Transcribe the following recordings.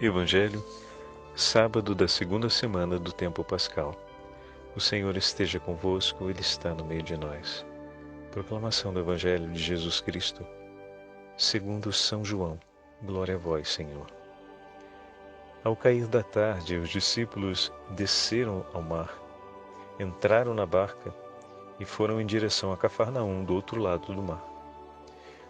Evangelho, sábado da segunda semana do tempo pascal. O Senhor esteja convosco, Ele está no meio de nós. Proclamação do Evangelho de Jesus Cristo, segundo São João. Glória a vós, Senhor. Ao cair da tarde, os discípulos desceram ao mar, entraram na barca e foram em direção a Cafarnaum, do outro lado do mar.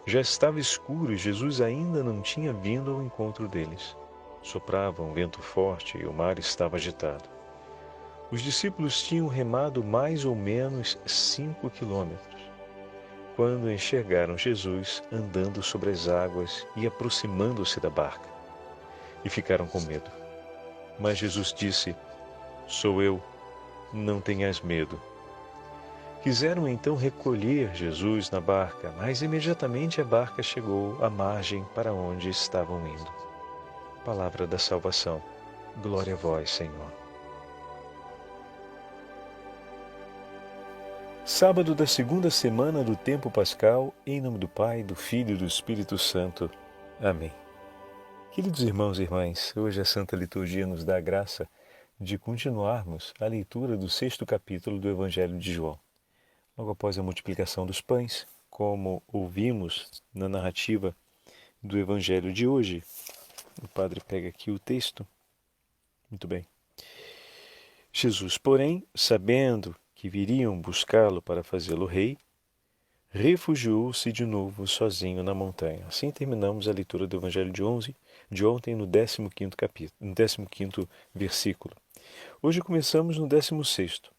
Já estava escuro e Jesus ainda não tinha vindo ao encontro deles. Soprava um vento forte e o mar estava agitado. Os discípulos tinham remado mais ou menos 5 quilômetros, quando enxergaram Jesus andando sobre as águas e aproximando-se da barca, e ficaram com medo. Mas Jesus disse: "Sou eu, não tenhas medo." Quiseram então recolher Jesus na barca, mas imediatamente a barca chegou à margem para onde estavam indo. Palavra da salvação. Glória a vós, Senhor. Sábado da segunda semana do tempo pascal, em nome do Pai, do Filho e do Espírito Santo. Amém. Queridos irmãos e irmãs, hoje a Santa Liturgia nos dá a graça de continuarmos a leitura do 6º capítulo do Evangelho de João. Logo após a multiplicação dos pães, como ouvimos na narrativa do Evangelho de hoje, o padre pega aqui o texto. Muito bem. Jesus, porém, sabendo que viriam buscá-lo para fazê-lo rei, refugiou-se de novo sozinho na montanha. Assim terminamos a leitura do Evangelho de ontem no 15º capítulo, no 15º versículo. Hoje começamos no 16º.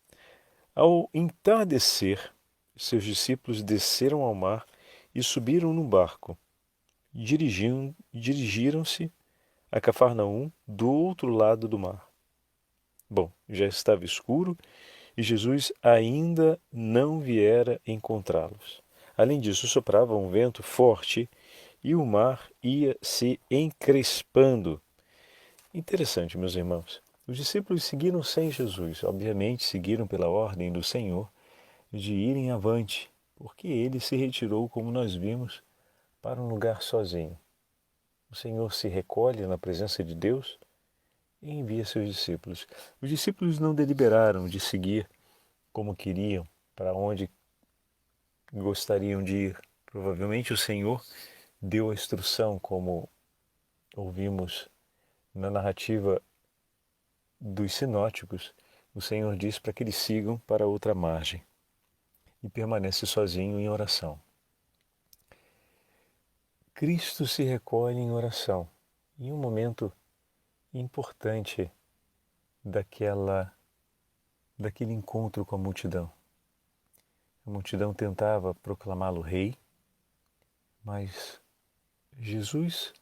Ao entardecer, seus discípulos desceram ao mar e subiram num barco. Dirigiram-se a Cafarnaum, do outro lado do mar. Bom, já estava escuro e Jesus ainda não viera encontrá-los. Além disso, soprava um vento forte e o mar ia se encrespando. Interessante, meus irmãos. Os discípulos seguiram sem Jesus, obviamente seguiram pela ordem do Senhor de irem avante, porque ele se retirou, como nós vimos, para um lugar sozinho. O Senhor se recolhe na presença de Deus e envia seus discípulos. Os discípulos não deliberaram de seguir como queriam, para onde gostariam de ir. Provavelmente o Senhor deu a instrução, como ouvimos na narrativa dos sinóticos. O Senhor diz para que eles sigam para outra margem e permanece sozinho em oração. Cristo se recolhe em oração, em um momento importante daquele encontro com a multidão. A multidão tentava proclamá-lo rei, mas Jesus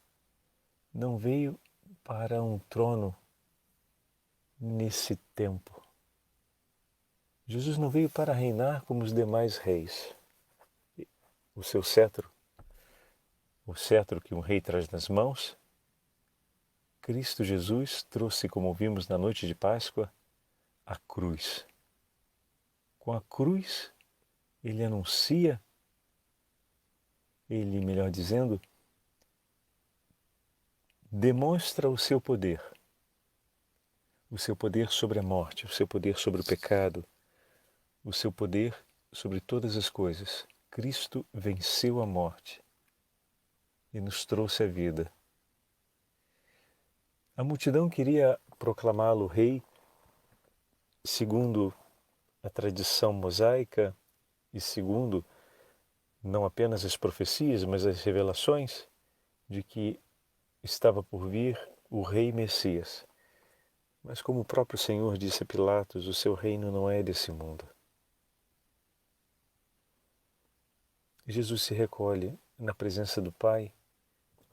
não veio para um trono nesse tempo. Jesus não veio para reinar como os demais reis. O seu cetro, o cetro que um rei traz nas mãos, Cristo Jesus trouxe, como vimos na noite de Páscoa, a cruz. Com a cruz, ele anuncia, melhor dizendo, demonstra o seu poder sobre a morte, o seu poder sobre o pecado, o seu poder sobre todas as coisas. Cristo venceu a morte e nos trouxe a vida. A multidão queria proclamá-lo rei, segundo a tradição mosaica e segundo não apenas as profecias, mas as revelações de que estava por vir o rei Messias. Mas como o próprio Senhor disse a Pilatos, o seu reino não é desse mundo. Jesus se recolhe na presença do Pai,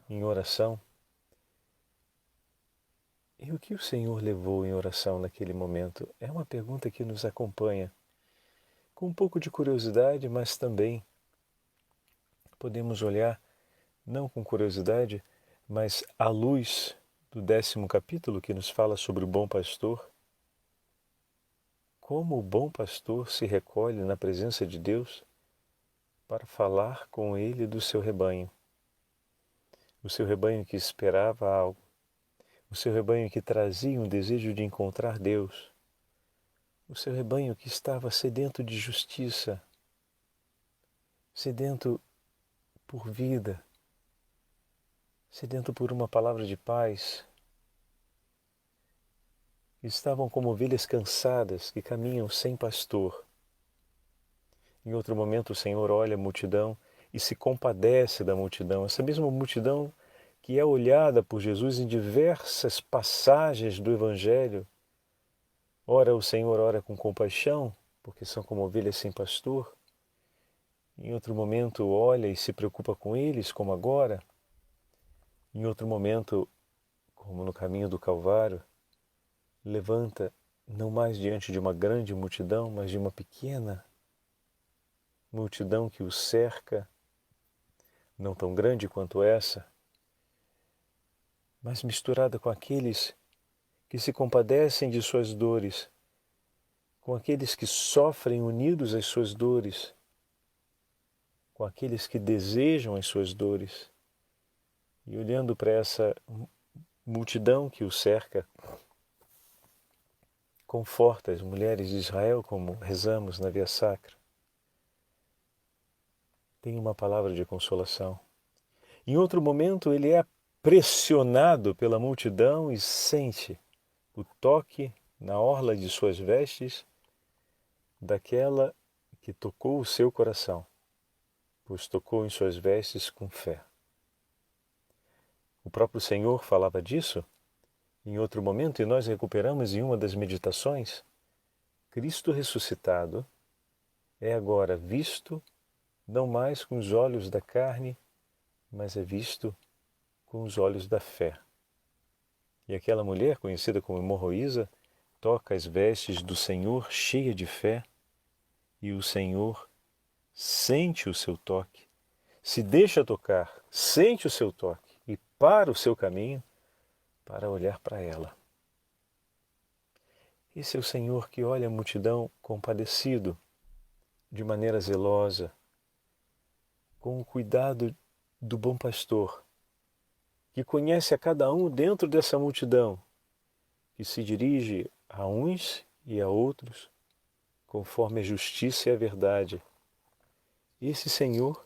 em oração. E o que o Senhor levou em oração naquele momento? É uma pergunta que nos acompanha. Com um pouco de curiosidade, mas também podemos olhar, não com curiosidade, mas à luz do 10º capítulo, que nos fala sobre o bom pastor. Como o bom pastor se recolhe na presença de Deus para falar com ele do seu rebanho. O seu rebanho que esperava algo. O seu rebanho que trazia um desejo de encontrar Deus, o seu rebanho que estava sedento de justiça, sedento por vida, sedento por uma palavra de paz. Estavam como ovelhas cansadas que caminham sem pastor. Em outro momento o Senhor olha a multidão e se compadece da multidão, essa mesma multidão que é olhada por Jesus em diversas passagens do Evangelho. Ora o Senhor ora com compaixão, porque são como ovelhas sem pastor. Em outro momento olha e se preocupa com eles, como agora. Em outro momento, como no caminho do Calvário, levanta não mais diante de uma grande multidão, mas de uma pequena multidão que o cerca, não tão grande quanto essa, mas misturada com aqueles que se compadecem de suas dores, com aqueles que sofrem unidos às suas dores, com aqueles que desejam as suas dores. E olhando para essa multidão que o cerca, conforta as mulheres de Israel, como rezamos na Via Sacra. Tem uma palavra de consolação. Em outro momento ele é pressionado pela multidão e sente o toque na orla de suas vestes daquela que tocou o seu coração, pois tocou em suas vestes com fé. O próprio Senhor falava disso em outro momento e nós recuperamos em uma das meditações. Cristo ressuscitado é agora visto não mais com os olhos da carne, mas é visto com os olhos da fé. E aquela mulher, conhecida como hemorroísa, toca as vestes do Senhor cheia de fé, e o Senhor sente o seu toque, se deixa tocar, sente o seu toque e para o seu caminho para olhar para ela. Esse é o Senhor que olha a multidão compadecido, de maneira zelosa, com o cuidado do bom pastor, que conhece a cada um dentro dessa multidão, que se dirige a uns e a outros, conforme a justiça e a verdade. Esse Senhor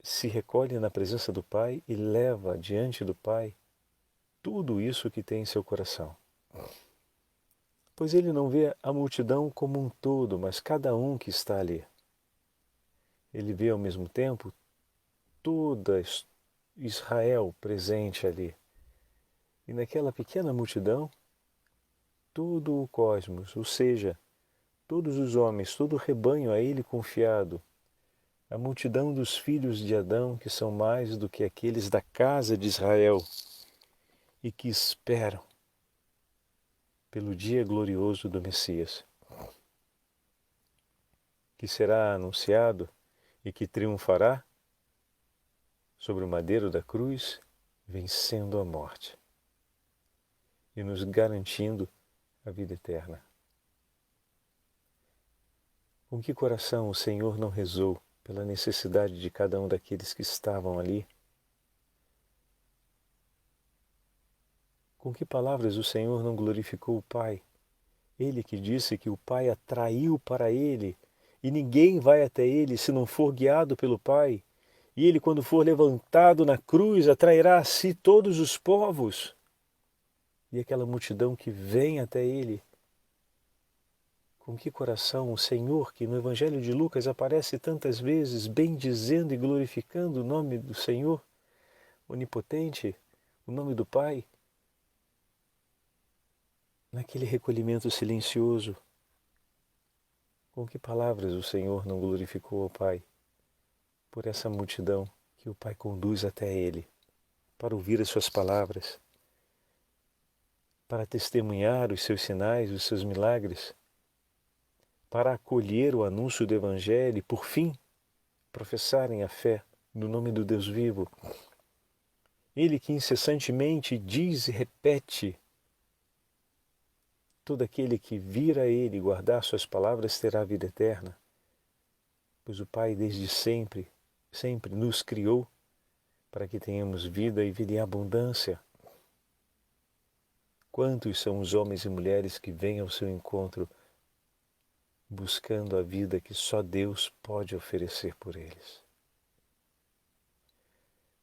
se recolhe na presença do Pai e leva diante do Pai tudo isso que tem em seu coração. Pois ele não vê a multidão como um todo, mas cada um que está ali. Ele vê ao mesmo tempo toda Israel presente ali. E naquela pequena multidão, todo o cosmos, ou seja, todos os homens, todo o rebanho a ele confiado, a multidão dos filhos de Adão, que são mais do que aqueles da casa de Israel e que esperam pelo dia glorioso do Messias, que será anunciado e que triunfará sobre o madeiro da cruz, vencendo a morte e nos garantindo a vida eterna. Com que coração o Senhor não rezou pela necessidade de cada um daqueles que estavam ali? Com que palavras o Senhor não glorificou o Pai? Ele que disse que o Pai atraiu para ele e ninguém vai até ele se não for guiado pelo Pai. E ele, quando for levantado na cruz, atrairá a si todos os povos. E aquela multidão que vem até ele. Com que coração o Senhor, que no Evangelho de Lucas aparece tantas vezes, bendizendo e glorificando o nome do Senhor onipotente, o nome do Pai, naquele recolhimento silencioso, com que palavras o Senhor não glorificou ao Pai por essa multidão que o Pai conduz até ele, para ouvir as suas palavras, para testemunhar os seus sinais, os seus milagres, para acolher o anúncio do Evangelho e, por fim, professarem a fé no nome do Deus vivo. Ele que incessantemente diz e repete: todo aquele que vir a ele e guardar suas palavras terá vida eterna, pois o Pai desde sempre nos criou para que tenhamos vida e vida em abundância. Quantos são os homens e mulheres que vêm ao seu encontro buscando a vida que só Deus pode oferecer por eles?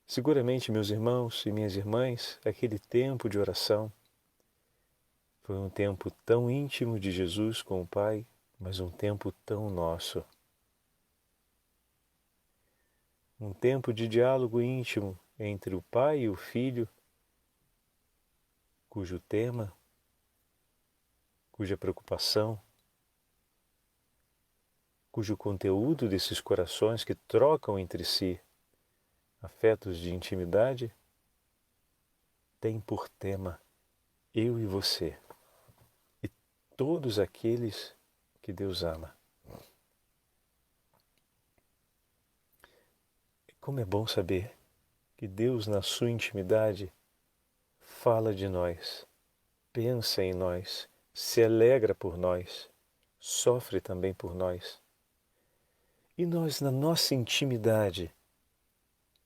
Seguramente, meus irmãos e minhas irmãs, aquele tempo de oração foi um tempo tão íntimo de Jesus com o Pai, mas um tempo tão nosso. Um tempo de diálogo íntimo entre o Pai e o Filho, cujo tema, cuja preocupação, cujo conteúdo desses corações que trocam entre si afetos de intimidade, tem por tema eu e você e todos aqueles que Deus ama. Como é bom saber que Deus, na sua intimidade, fala de nós, pensa em nós, se alegra por nós, sofre também por nós. E nós, na nossa intimidade,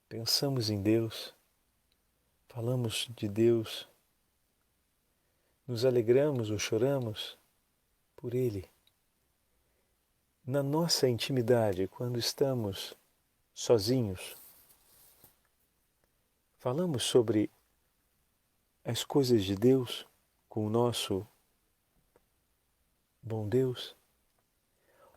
pensamos em Deus, falamos de Deus, nos alegramos ou choramos por Ele. Na nossa intimidade, quando estamos sozinhos, falamos sobre as coisas de Deus com o nosso bom Deus.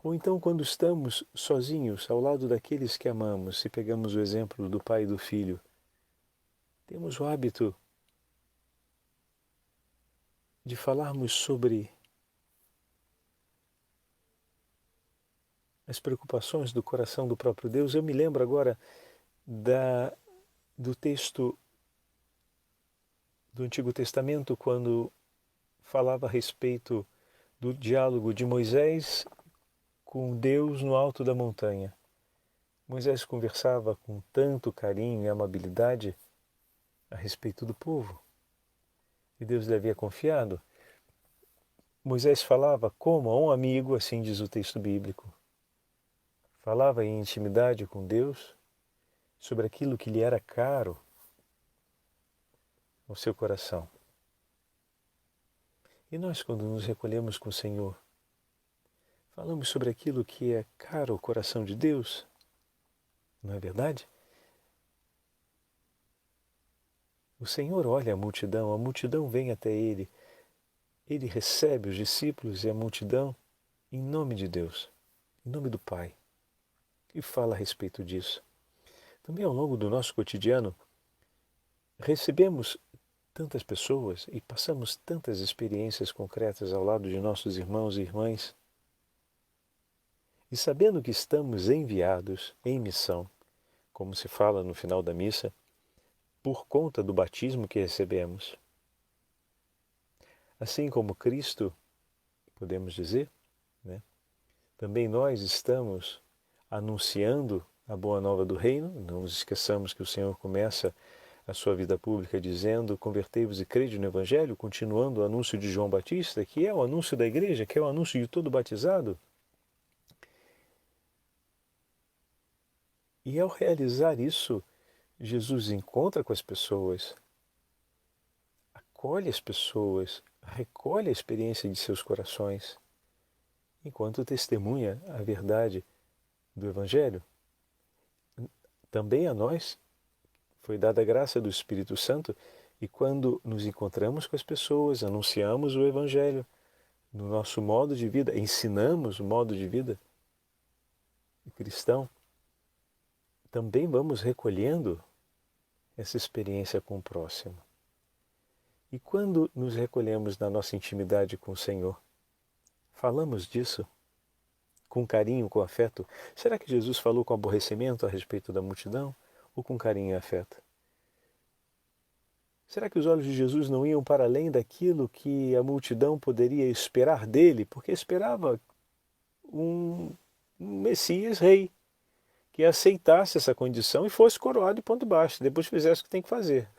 Ou então, quando estamos sozinhos ao lado daqueles que amamos, se pegamos o exemplo do pai e do filho, temos o hábito de falarmos sobre as preocupações do coração do próprio Deus. Eu me lembro agora do texto do Antigo Testamento, quando falava a respeito do diálogo de Moisés com Deus no alto da montanha. Moisés conversava com tanto carinho e amabilidade a respeito do povo. E Deus lhe havia confiado. Moisés falava como a um amigo, assim diz o texto bíblico. Falava em intimidade com Deus sobre aquilo que lhe era caro ao seu coração. E nós, quando nos recolhemos com o Senhor, falamos sobre aquilo que é caro ao coração de Deus, não é verdade? O Senhor olha a multidão vem até Ele, Ele recebe os discípulos e a multidão em nome de Deus, em nome do Pai, e fala a respeito disso. Também ao longo do nosso cotidiano, recebemos tantas pessoas e passamos tantas experiências concretas ao lado de nossos irmãos e irmãs. E sabendo que estamos enviados em missão, como se fala no final da missa, por conta do batismo que recebemos. Assim como Cristo, podemos dizer, né? Também nós estamos anunciando a boa nova do reino. Não nos esqueçamos que o Senhor começa a sua vida pública dizendo: convertei-vos e crede no Evangelho, continuando o anúncio de João Batista, que é o anúncio da igreja, que é o anúncio de todo batizado. E ao realizar isso, Jesus encontra com as pessoas, acolhe as pessoas, recolhe a experiência de seus corações, enquanto testemunha a verdade do Evangelho. Também a nós foi dada a graça do Espírito Santo, e quando nos encontramos com as pessoas, anunciamos o Evangelho no nosso modo de vida, ensinamos o modo de vida cristão, também vamos recolhendo essa experiência com o próximo. E quando nos recolhemos na nossa intimidade com o Senhor, falamos disso com carinho, com afeto. Será que Jesus falou com aborrecimento a respeito da multidão ou com carinho e afeto? Será que os olhos de Jesus não iam para além daquilo que a multidão poderia esperar dele? Porque esperava um Messias rei, que aceitasse essa condição e fosse coroado e ponto baixo, depois fizesse o que tem que fazer.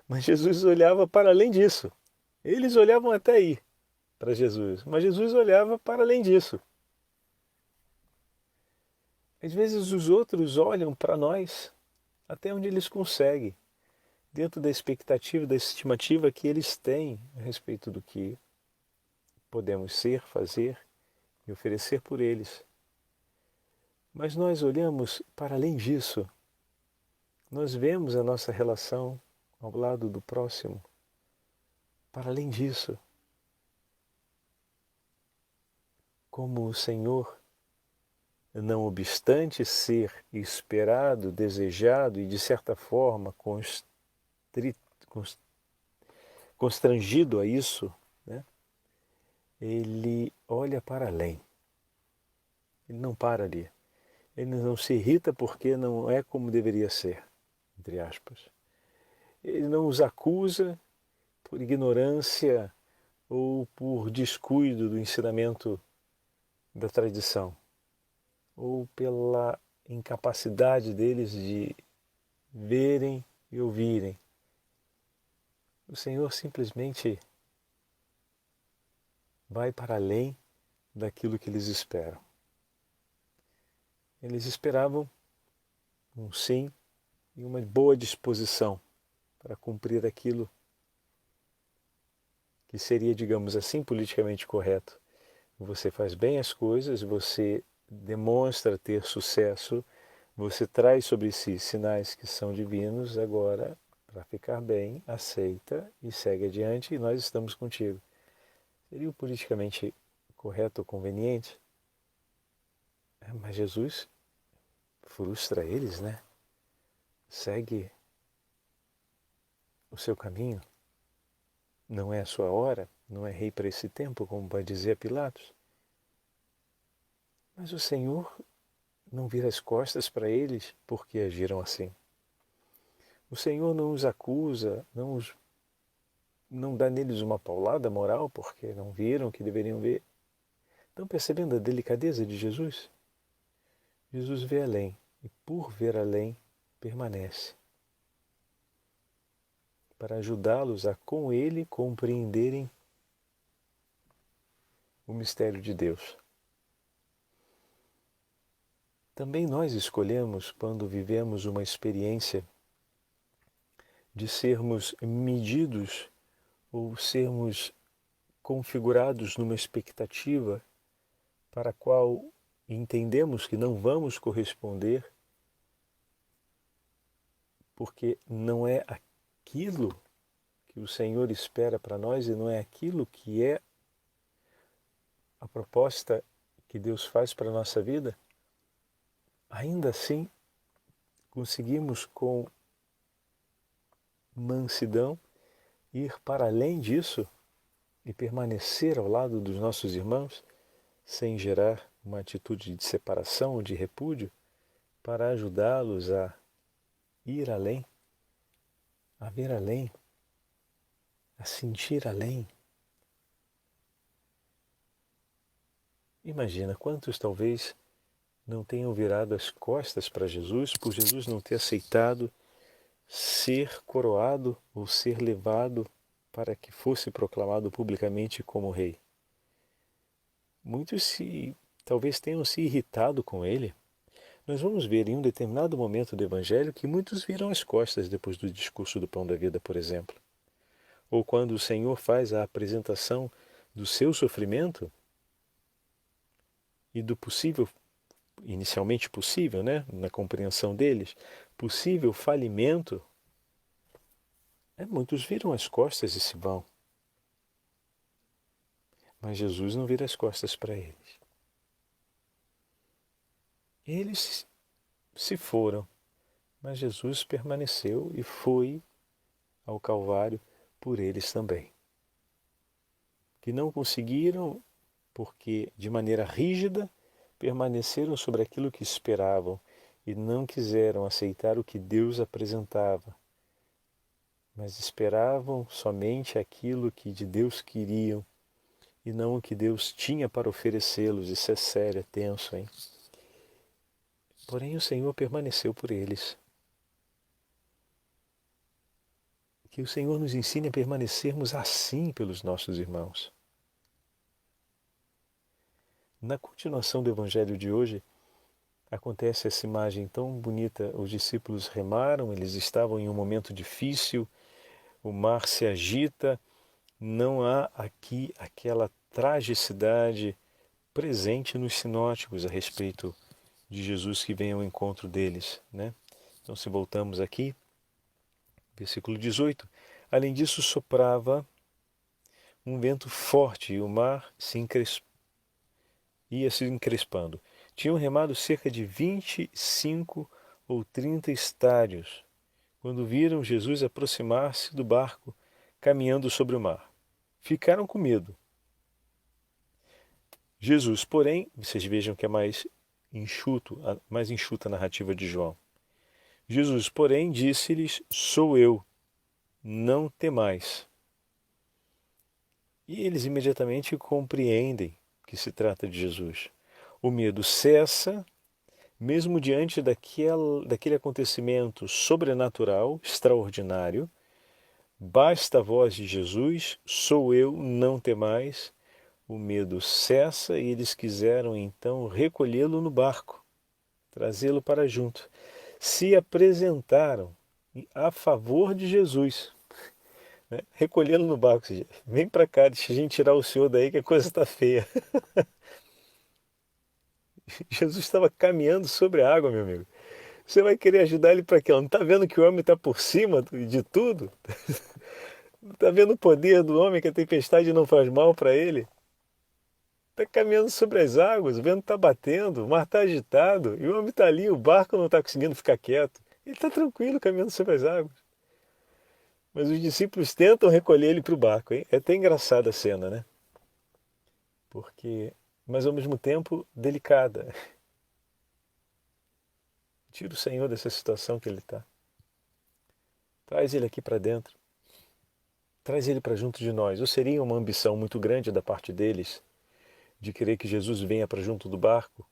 Mas Jesus olhava para além disso. Eles olhavam até aí para Jesus, mas Jesus olhava para além disso. Às vezes os outros olham para nós até onde eles conseguem, dentro da expectativa, da estimativa que eles têm a respeito do que podemos ser, fazer e oferecer por eles. Mas nós olhamos para além disso. Nós vemos a nossa relação ao lado do próximo. Para além disso, como o Senhor, não obstante ser esperado, desejado e de certa forma constrangido a isso, né? Ele olha para além. Ele não para ali. Ele não se irrita porque não é como deveria ser, entre aspas. Ele não os acusa por ignorância ou por descuido do ensinamento da tradição, ou pela incapacidade deles de verem e ouvirem. O Senhor simplesmente vai para além daquilo que eles esperam. Eles esperavam um sim e uma boa disposição para cumprir aquilo que seria, digamos assim, politicamente correto. Você faz bem as coisas, você demonstra ter sucesso, você traz sobre si sinais que são divinos, agora, para ficar bem, aceita e segue adiante e nós estamos contigo. Seria o politicamente correto ou conveniente? Mas Jesus frustra eles, né? Segue o seu caminho. Não é a sua hora, não é rei para esse tempo, como vai dizer Pilatos. Mas o Senhor não vira as costas para eles porque agiram assim. O Senhor não os acusa, não dá neles uma paulada moral porque não viram o que deveriam ver. Estão percebendo a delicadeza de Jesus? Jesus vê além e por ver além permanece para ajudá-los a com Ele compreenderem o mistério de Deus. Também nós escolhemos, quando vivemos uma experiência de sermos medidos ou sermos configurados numa expectativa para a qual entendemos que não vamos corresponder, porque não é aquilo que o Senhor espera para nós e não é aquilo que é a proposta que Deus faz para a nossa vida, ainda assim conseguimos com mansidão ir para além disso e permanecer ao lado dos nossos irmãos sem gerar uma atitude de separação ou de repúdio para ajudá-los a ir além, a ver além, a sentir além. Imagina quantos talvez não tenham virado as costas para Jesus por Jesus não ter aceitado ser coroado ou ser levado para que fosse proclamado publicamente como rei. Muitos talvez tenham se irritado com ele. Nós vamos ver em um determinado momento do Evangelho que muitos viram as costas depois do discurso do Pão da Vida, por exemplo. Ou quando o Senhor faz a apresentação do seu sofrimento e do possível, inicialmente possível, né, na compreensão deles, possível falimento, muitos viram as costas e se vão. Mas Jesus não vira as costas para eles. Eles se foram, mas Jesus permaneceu e foi ao Calvário por eles também. Que não conseguiram, porque de maneira rígida permaneceram sobre aquilo que esperavam e não quiseram aceitar o que Deus apresentava, mas esperavam somente aquilo que de Deus queriam e não o que Deus tinha para oferecê-los. Isso é sério, é tenso, hein? Porém o Senhor permaneceu por eles. Que o Senhor nos ensine a permanecermos assim pelos nossos irmãos. Na continuação do Evangelho de hoje, acontece essa imagem tão bonita. Os discípulos remaram, eles estavam em um momento difícil, o mar se agita, não há aqui aquela tragicidade presente nos sinóticos a respeito de Jesus que vem ao encontro deles, né? Então, se voltamos aqui, versículo 18, além disso soprava um vento forte e o mar ia se encrespando. Tinham remado cerca de 25 ou 30 estádios, quando viram Jesus aproximar-se do barco, caminhando sobre o mar. Ficaram com medo. Jesus, porém, vocês vejam que é mais enxuta a narrativa de João. Jesus, porém, disse-lhes, sou eu, não temais. E eles imediatamente compreendem que se trata de Jesus. O medo cessa, mesmo diante daquele acontecimento sobrenatural, extraordinário. Basta a voz de Jesus, sou eu, não temais. O medo cessa e eles quiseram então recolhê-lo no barco, trazê-lo para junto. Se apresentaram a favor de Jesus, né? Recolhê-lo no barco. Vem para cá, deixa a gente tirar o senhor daí que a coisa está feia. Jesus estava caminhando sobre a água, meu amigo. Você vai querer ajudar ele para quê? Não está vendo que o homem está por cima de tudo? Não está vendo o poder do homem, que a tempestade não faz mal para ele? Está caminhando sobre as águas, o vento está batendo, o mar está agitado, e o homem está ali, o barco não está conseguindo ficar quieto. Ele está tranquilo caminhando sobre as águas. Mas os discípulos tentam recolher ele para o barco. Hein? É até engraçada a cena, né? Mas ao mesmo tempo delicada. Tira o Senhor dessa situação que ele está. Traz ele aqui para dentro. Traz ele para junto de nós. Ou seria uma ambição muito grande da parte deles de querer que Jesus venha para junto do barco?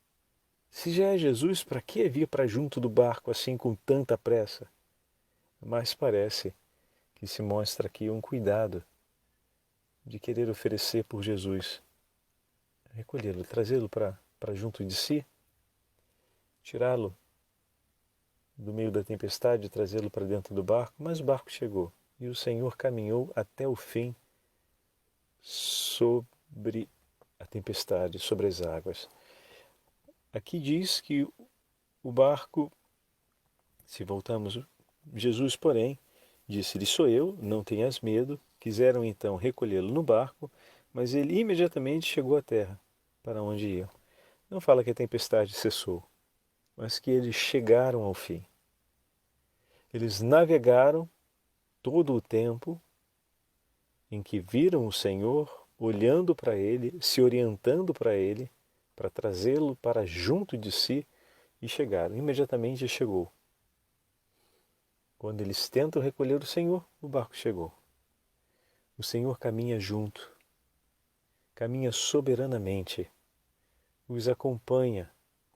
Se já é Jesus, para que vir para junto do barco assim com tanta pressa? Mas parece que se mostra aqui um cuidado de querer oferecer por Jesus, recolhê-lo, trazê-lo para junto de si, tirá-lo do meio da tempestade, trazê-lo para dentro do barco. Mas o barco chegou e o Senhor caminhou até o fim sobre a tempestade, sobre as águas. Aqui diz que o barco, se voltamos, Jesus, porém, disse-lhe, sou eu, não tenhas medo. Quiseram então recolhê-lo no barco, mas ele imediatamente chegou à terra, para onde iam. Não fala que a tempestade cessou, mas que eles chegaram ao fim. Eles navegaram todo o tempo em que viram o Senhor, olhando para ele, se orientando para ele, para trazê-lo para junto de si, e chegaram. Imediatamente chegou. Quando eles tentam recolher o Senhor, o barco chegou. O Senhor caminha junto, caminha soberanamente, os acompanha,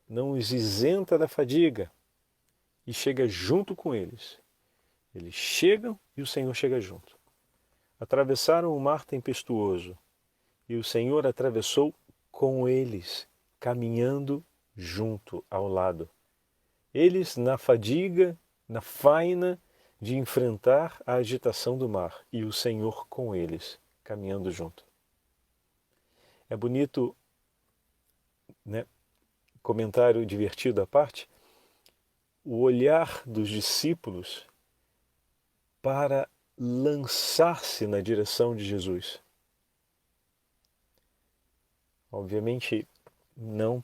não os isenta da fadiga e chega junto com eles. Eles chegam e o Senhor chega junto. Atravessaram o mar tempestuoso e o Senhor atravessou com eles, caminhando junto, ao lado. Eles na fadiga, na faina de enfrentar a agitação do mar e o Senhor com eles, caminhando junto. É bonito, né? Comentário divertido à parte, o olhar dos discípulos para lançar-se na direção de Jesus. Obviamente, não,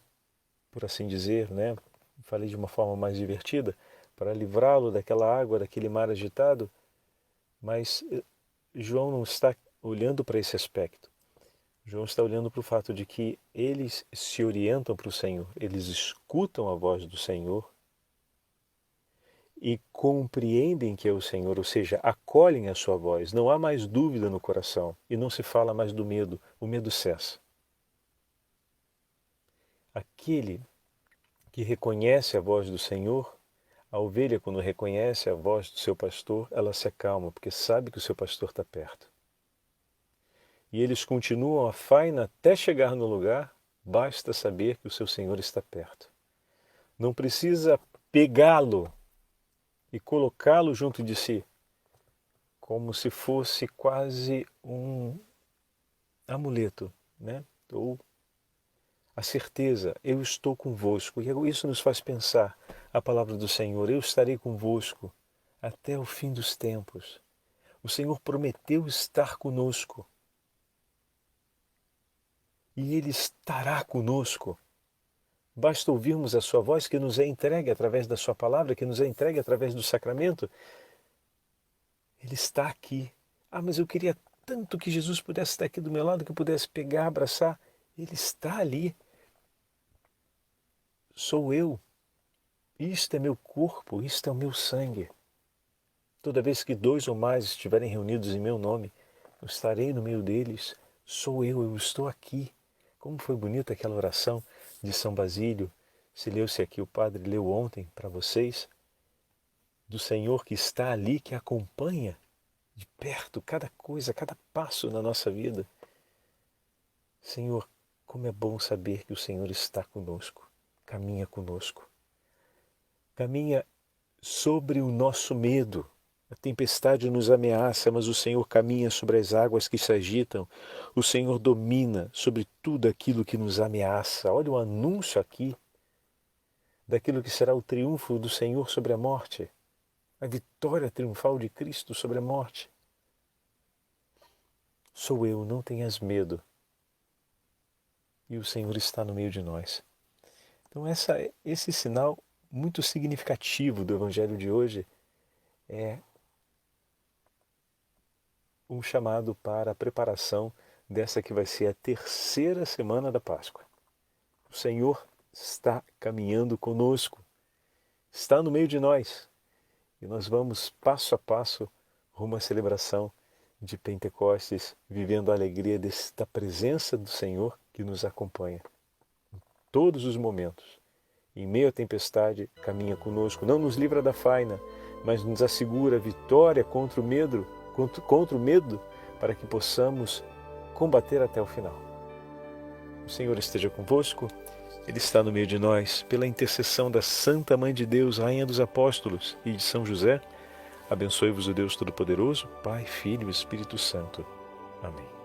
por assim dizer, né? Falei de uma forma mais divertida, para livrá-lo daquela água, daquele mar agitado, mas João não está olhando para esse aspecto. João está olhando para o fato de que eles se orientam para o Senhor, eles escutam a voz do Senhor e compreendem que é o Senhor, ou seja, acolhem a sua voz. Não há mais dúvida no coração e não se fala mais do medo, o medo cessa. Aquele que reconhece a voz do Senhor, a ovelha, quando reconhece a voz do seu pastor, ela se acalma, porque sabe que o seu pastor está perto. E eles continuam a faina até chegar no lugar, basta saber que o seu Senhor está perto. não precisa pegá-lo e colocá-lo junto de si, como se fosse quase um amuleto, né? Ou a certeza, eu estou convosco. E isso nos faz pensar a palavra do Senhor, eu estarei convosco até o fim dos tempos. O Senhor prometeu estar conosco. E Ele estará conosco. Basta ouvirmos a sua voz que nos é entregue através da sua palavra, que nos é entregue através do sacramento. Ele está aqui. Ah, mas eu queria tanto que Jesus pudesse estar aqui do meu lado, que eu pudesse pegar, abraçar. Ele está ali. Sou eu. Isto é meu corpo, isto é o meu sangue. Toda vez que 2 ou mais estiverem reunidos em meu nome, eu estarei no meio deles. Sou eu estou aqui. Como foi bonita aquela oração de São Basílio. Se leu-se aqui, o padre leu ontem para vocês. Do Senhor que está ali, que acompanha de perto cada coisa, cada passo na nossa vida. Senhor, como é bom saber que o Senhor está conosco, caminha conosco. Caminha sobre o nosso medo. A tempestade nos ameaça, mas o Senhor caminha sobre as águas que se agitam. O Senhor domina sobre tudo aquilo que nos ameaça. Olha o anúncio aqui daquilo que será o triunfo do Senhor sobre a morte. A vitória triunfal de Cristo sobre a morte. Sou eu, não tenhas medo. E o Senhor está no meio de nós. Então esse sinal muito significativo do Evangelho de hoje é um chamado para a preparação dessa que vai ser a 3ª semana da Páscoa. O Senhor está caminhando conosco, está no meio de nós. E nós vamos passo a passo rumo à celebração de Pentecostes, vivendo a alegria da presença do Senhor que nos acompanha em todos os momentos. Em meio à tempestade, caminha conosco, não nos livra da faina, mas nos assegura a vitória contra o medo, para que possamos combater até o final. O Senhor esteja convosco, Ele está no meio de nós, pela intercessão da Santa Mãe de Deus, Rainha dos Apóstolos e de São José, abençoe-vos o Deus Todo-Poderoso, Pai, Filho e Espírito Santo. Amém.